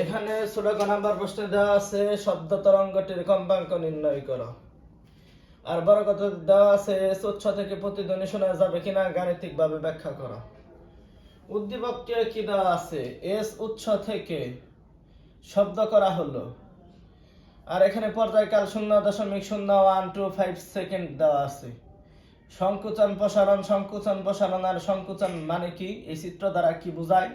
এখানে 16 নাম্বার প্রশ্নে দেওয়া আছে শব্দ তরঙ্গটির কম্পাঙ্ক নির্ণয় করো। আর বড় কথা দেওয়া আছে এস উৎস থেকে প্রতিধ্বনি শোনা যাবে কিনা গাণিতিকভাবে ব্যাখ্যা করো। উদ্দীপকে কি দেওয়া আছে? এস উৎস থেকে শব্দ করা হলো, আর এখানে পর্যায়কাল 0.0125 সেকেন্ড দেওয়া আছে। সংকুচন প্রসারণ, সংকুচন প্রসারণ আর সংকুচন মানে কি, এই চিত্র দ্বারা কি বোঝায়?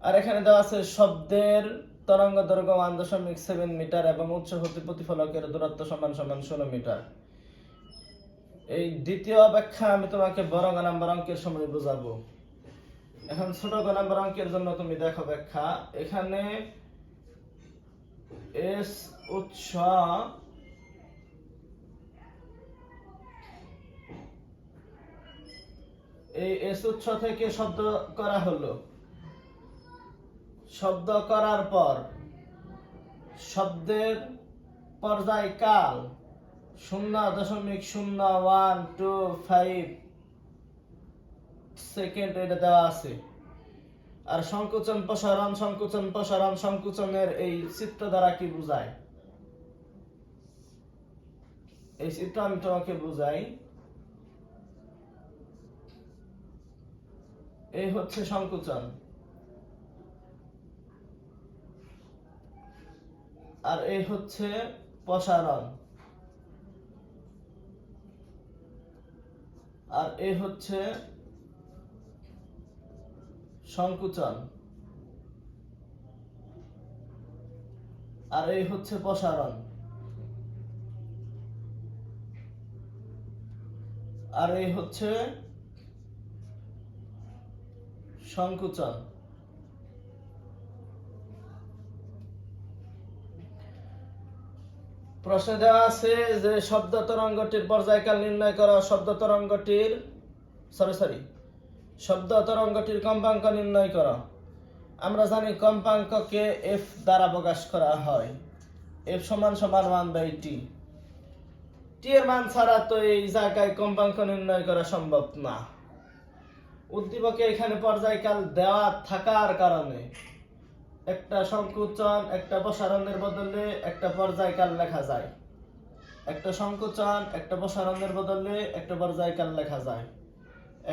আর এখানে দেওয়া আছে শব্দের তরঙ্গ দৈর্ঘ্য 1.7 মিটার এবং উৎস হতে প্রতিফলকের দূরত্ব সমান সমান 16 মিটার। এই দ্বিতীয় ব্যাখ্যা আমি তোমাকে বড় গ নাম্বার অঙ্কের সময় বোঝাবো। এখন ছোট গ নাম্বার অঙ্কের জন্য তুমি দেখো ব্যাখ্যা। এখানে এস উৎস এই এস উৎস থেকে শব্দ করা হলো। শব্দ করার পর শব্দের পর্যায়কাল 0.0125 সেকেন্ড এটা দেওয়া আছে। আর সংকুচন প্রসারণ, সংকুচন প্রসারণ, সংকুচনের এই চিত্র দ্বারা কি বোঝায়? এই চিত্র আমি তোমাকে বুঝাই। এই হচ্ছে সংকুচন, আর এই হচ্ছে প্রসারণ, আর এই হচ্ছে সংকুচন, আর এই হচ্ছে প্রসারণ, আর এই হচ্ছে সংকুচন। প্রশ্নে দেওয়া আছে যে শব্দ তরঙ্গটির পর্যায়কাল নির্ণয় করা। শব্দ তরঙ্গটির কম্পাঙ্ক নির্ণয় করা। আমরা জানি কম্পাঙ্ককে এফ দ্বারা প্রকাশ করা হয়। এফ সমান সমান 1/t। টি এর মান ছাড়া তো এই জায়গায় কম্পাঙ্ক নির্ণয় করা সম্ভব না। উদ্দীপকে এখানে পর্যায়কাল দেওয়া থাকার কারণে একটা সংকুচন একটা প্রসারণের বদলে একটা পর্যায়কাল লেখা যায়, একটা সংকুচন একটা প্রসারণের বদলে একটা পর্যায়কাল লেখা যায়,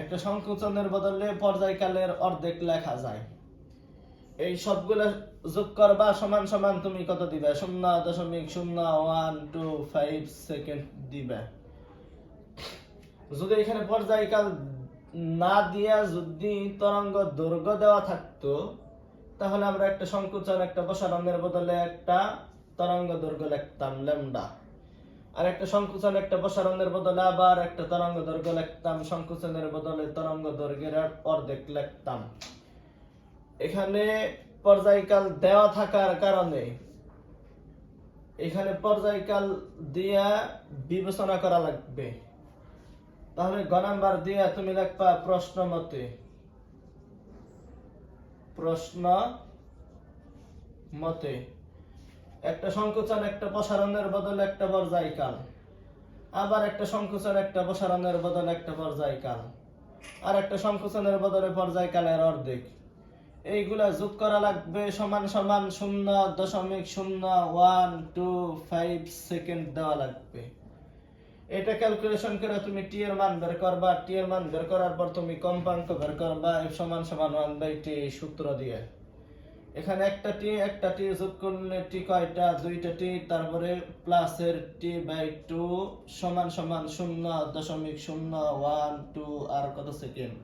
একটা সংকুচনের বদলে পর্যায়কালের অর্ধেক লেখা যায়। এই সবগুলো যোগ করবা সমান সমান তুমি কত দিবে? 0.0125 সেকেন্ড দিবে। যদি এখানে পর্যায়কাল না দিয়া যদি তরঙ্গ দৈর্ঘ্য দেওয়া থাকতো, তাহলে আমরা একটা সংকুচন একটা প্রসারণের বদলে একটা তরঙ্গ দৈর্ঘ্য লিখতাম ল্যামডা, আর একটা সংকুচন একটা প্রসারণের বদলে আবার একটা তরঙ্গ দৈর্ঘ্য লিখতাম, সংকুচনের বদলে তরঙ্গ দৈর্ঘ্যের অর্ধেক লিখতাম। এখানে পর্যায়কাল দেওয়া থাকার কারণে এখানে পর্যায়কাল দিয়া বিবেচনা করা লাগবে। তাহলে গ নাম্বার দিয়া তুমি লিখবা প্রশ্ন মতে একটা সংকুচন একটা প্রসারণের বদলে একটা পর্যায়কাল, আবার একটা সংকুচন একটা প্রসারণের বদলে একটা পর্যায়কাল, আর একটা সংকুচনের বদলে পর্যায়কালের অর্ধেক। এইগুলা যোগ করা লাগবে সমান সমান 0.0125 সেকেন্ড দেওয়া লাগবে। এটা ক্যালকুলেশন করে তুমি টি এর মান বের করবা। টি এর মান বের করার পর তুমি কম্পাঙ্ক বের করবা এফ সমান সমান 1/t সূত্র দিয়ে। এখানে একটা টি যোগ করলে টি কয়টা? 2টা টি, তারপরে প্লাসের t/2 সমান সমান 0.012 আর কত সেকেন্ড?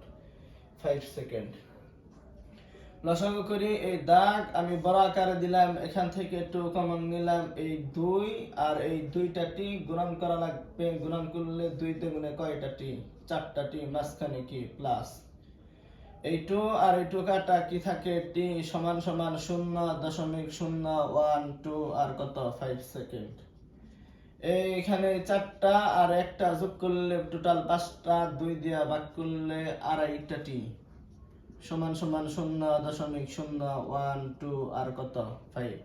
5 সেকেন্ড। লসাগু করি। এই দাগ আমি বড় আকারে দিলাম, এখান থেকে 2 কমন নিলাম, এই 2 আর এই 2টা টি গুণন করা লাগবে। গুণন করলে 2 তে গুণে কয়টা টি? 4টা টি, মাঝখানে কি প্লাস। এই 2 আর এই 2 কাটা কি থাকে? টি সমান সমান 0.012 আর কত? 5 সেকেন্ড। এইখানে 4টা আর একটা যোগ করলে টোটাল 5টা, 2 দিয়া ভাগ করলে আড়াইটা টি সমান সমান 0.012 আর কত? 5।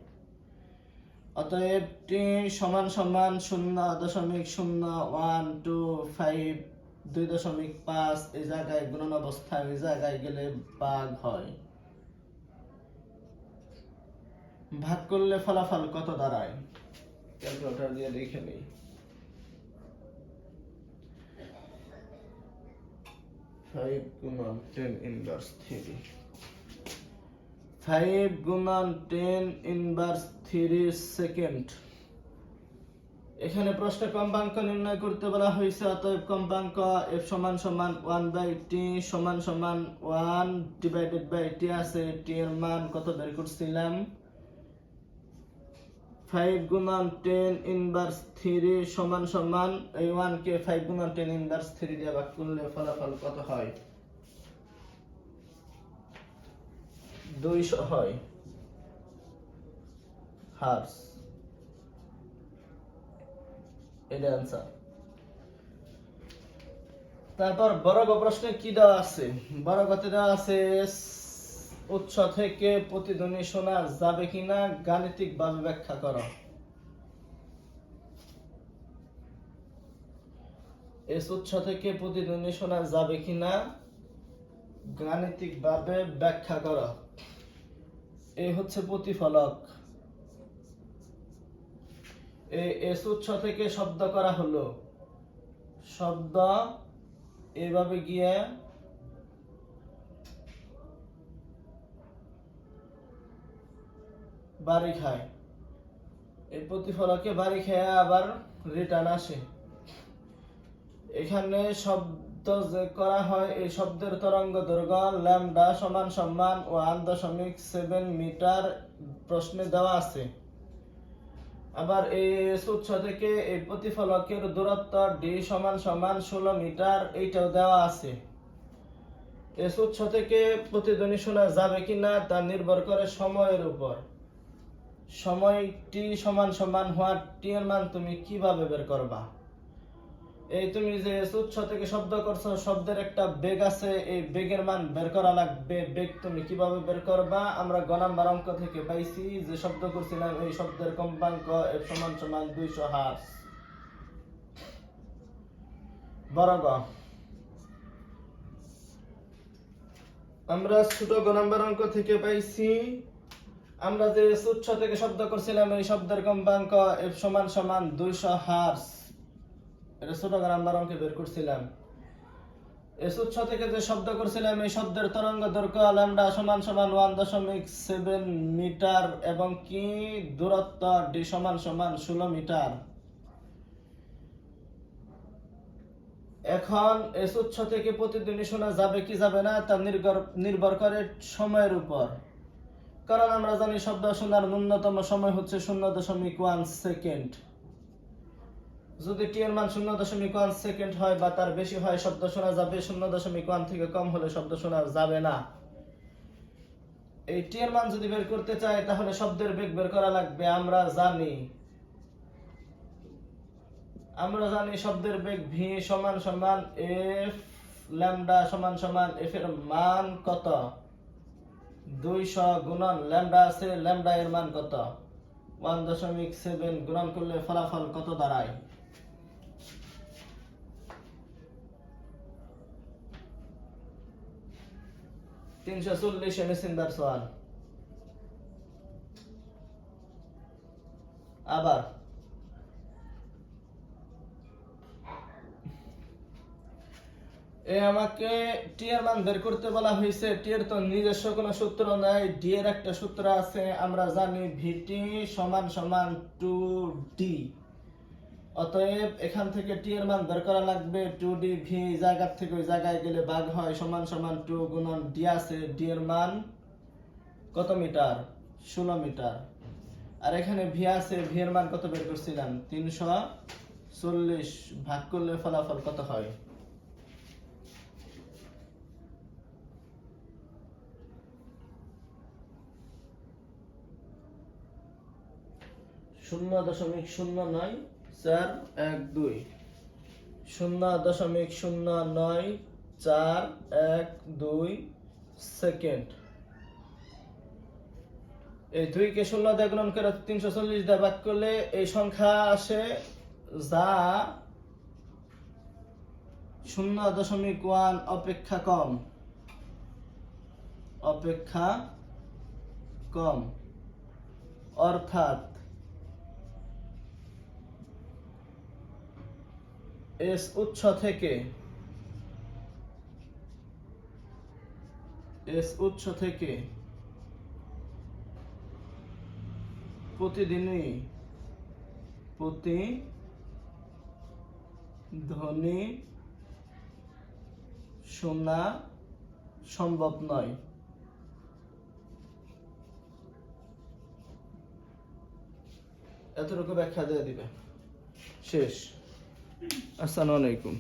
অতএব টি সমান সমান 0.012 2.5 এই জায়গায় গুণন অবস্থায়, এই জায়গায় গেলে ভাগ হয়। ভাগ করলে ফলাফল কত দাঁড়ায়? ক্যালকুলেটর দিয়ে দেখে নিই। 5 গুণন 10 ইনভার্স 3। 5 গুণন 10 ইনভার্স 3 সেকেন্ড। এখানে প্রশ্নে কম্পাঙ্ক নির্ণয় করতে বলা হয়েছে, অতএব কম্পাঙ্ক f সমান সমান 1/t সমান সমান 1 ডিভাইডেড বাই t আছে। t এর মান কত বের করছিলাম? 5 গুণন 10 ইনভার্স 3 সমান সমান এই 1 কে 5 গুণন 10 ইনভার্স 3 দিয়ে ভাগ করলে ফলাফল কত হয়? 200 হয়। হার্স। এটা आंसर। তারপর বর্গ প্রশ্নে কি দেওয়া আছে? বর্গতে দেওয়া আছে উৎস থেকে প্রতিধ্বনি শোনা যাবে কিনা গাণিতিকভাবে ব্যাখ্যা করো। উৎস থেকে প্রতিধ্বনি শোনা যাবে কিনা গাণিতিকভাবে ব্যাখ্যা করো। এই হচ্ছে প্রতিফলক। এই উৎস থেকে শব্দ করা হলো, শব্দ এইভাবে গিয়ে বাড়ি খায়, এই প্রতিফলকে বাড়ি খেয়ে আবার রিটার্ন আসে। এখানে শব্দ যে করা হয়, এই শব্দের তরঙ্গ দৈর্ঘ্য ল্যামডা সমান সমান 1.7 মিটার প্রশ্নে দেওয়া আছে। আবার এই উৎস থেকে এই প্রতিফলকের দূরত্ব d সমান সমান 16 মিটার, এইটাও দেওয়া আছে। এই উৎস থেকে প্রতিধ্বনি শোনা যাবে কিনা তা নির্ভর করে সময়ের উপর। সময় t সমান সমান হওয়ার t এর মান তুমি কিভাবে বের করবা? এই তুমি যে উৎস থেকে শব্দ করছো, শব্দের একটা বেগ আছে, এই বেগের মান বের করা লাগবে। বেগ তুমি কিভাবে বের করবা? আমরা গ নাম্বার অঙ্ক থেকে পাইছি যে শব্দ করছিলাম, এই শব্দের কম্পাঙ্ক f সমান সমান 200 হার্জ। বর্গ। আমরা ছোট গ নাম্বার অঙ্ক থেকে পাইছি, আমরা যে উৎস থেকে শব্দ করছিলাম, এই শব্দের কম্পাঙ্ক f সমান সমান 200 হার্জ। এটা ছোট গ নাম্বার অঙ্কে বের করছিলাম। এই উৎস থেকে যে শব্দ করছিলাম, এই শব্দের তরঙ্গ দৈর্ঘ্য ল্যামডা সমান সমান 1.7 মিটার এবং কি দূরত্ব d সমান সমান 16 মিটার। এখন এই উৎস থেকে প্রতিধ্বনি শোনা যাবে কি যাবে না তা নির্ভর করে সময়ের উপর। কারণ আমরা জানি শব্দ শোনার ন্যূনতম সময় হচ্ছে 0.1 সেকেন্ড। যদি টি এর মান 0.1 সেকেন্ড হয় বা তার বেশি হয়, শব্দ শোনা যাবে। 0.1 থেকে কম হলে শব্দ শোনা যাবে না। এই টি এর মান যদি বের করতে চাই, তাহলে শব্দের বেগ বের করা লাগবে। আমরা জানি শব্দের বেগ v সমান সমান f, ল্যামডা সমান সমান f এর মান কত? 200 গুণন ল্যামডা আছে, ল্যামডা এর মান কত? 1.7 গুণন করলে ফলাফল কত দাঁড়ায়? 340 এমএসএন দ্যাটস ওয়ান। আবার আমাকে টি এর মান বের করতে বলা হয়েছে। টি এর তো নিজস্ব কোনো সূত্র নাই, ডি এর একটা সূত্র আছে। আমরা জানি ভিটি সমান সমান 2d। অতএব এখান থেকে টি এর মান বের করা লাগবে। 2d ভি জায়গা থেকে ওই জায়গায় গেলে ভাগ হয়, সমান সমান 2 গুণন ডি আছে। ডি এর মান কত মিটার? 16 মিটার। আর এখানে ভি আছে, ভি এর মান কত বের করছিলাম? 340। ভাগ করলে ফলাফল কত হয়? 0.09412। 0.09412 সেকেন্ড। এই 2 কে 0 দিয়ে গুণন করে 340 দিয়ে ভাগ করলে এই সংখ্যা আসে, যা 0.1 অপেক্ষা কম। অর্থাৎ এস উৎস থেকে প্রতিধ্বনি শোনা সম্ভব নয়। এতটুকু ব্যাখ্যা দিয়ে দিবে। শেষ। আসসালামু আলাইকুম।